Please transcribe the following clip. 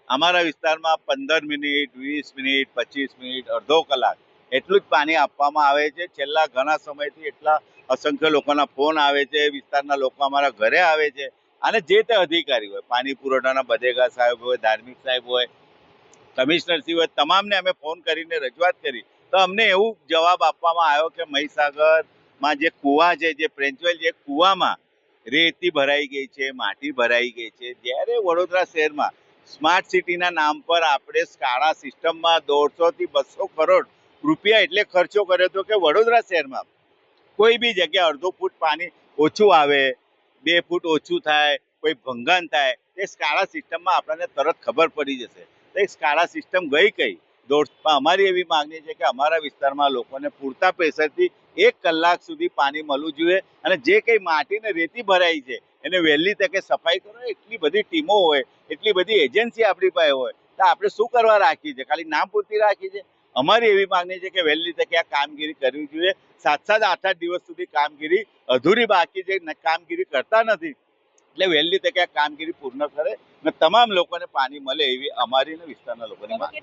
અમારા વિસ્તારમાં 15 minute, 20 minute, 25 minute, અડધો કલાક એટલું જ પાણી આપવામાં આવે છે. છેલ્લા ઘણા સમયથી એટલા અસંખ્ય લોકોના ફોન આવે છે, વિસ્તારના લોકો અમારા ઘરે આવે છે અને જે તે અધિકારી હોય, પાણી પુરવઠાના બધેગા સાહેબ હોય, ધાર્મિક સાહેબ હોય, કમિશનરશ્રી હોય, તમામને અમે ફોન કરીને રજૂઆત કરી તો અમને એવું જવાબ આપવામાં આવ્યો કે મહીસાગરમાં જે કુવા છે, જે પ્રેન્ચવેલ છે, કુવામાં રેતી ભરાઈ ગઈ છે, માટી ભરાઈ ગઈ છે. જ્યારે વડોદરા શહેરમાં સ્માર્ટ સિટીના નામ પર આપણે સ્કાડા સિસ્ટમમાં 150 થી 200 કરોડ રૂપિયા એટલે ખર્ચો કર્યો હતો કે વડોદરા શહેરમાં કોઈ બી જગ્યાએ અડધો ફૂટ પાણી ઓછું આવે, 2 ફૂટ ઓછું થાય, કોઈ ભંગાણ થાય, એ સ્કાડા સિસ્ટમમાં આપણને તરત ખબર પડી જશે. તો એ સ્કાડા સિસ્ટમ ગઈ કઈ અમારી એવી માંગણી છે કે અમારા વિસ્તારમાં લોકોને પૂરતા પ્રેશરથી 1 કલાક સુધી પાણી મળવું જોઈએ અને જે કંઈ માટી ને રેતી ભરાઈ છે એને વહેલી તકે સફાઈ કરો. એટલી બધી ટીમો હોય, એટલી બધી એજન્સી આપણી પાસે હોય તો આપણે શું કરવા રાખી છે? ખાલી નામ પૂરતી રાખી છે. અમારી એવી માંગણી છે કે વહેલી તકે આ કામગીરી કરવી જોઈએ. 7-8 દિવસ સુધી કામગીરી અધૂરી બાકી છે, કામગીરી કરતા નથી, એટલે વહેલી તકે આ કામગીરી પૂર્ણ કરે અને તમામ લોકોને પાણી મળે એવી અમારી વિસ્તારના લોકોની માંગ.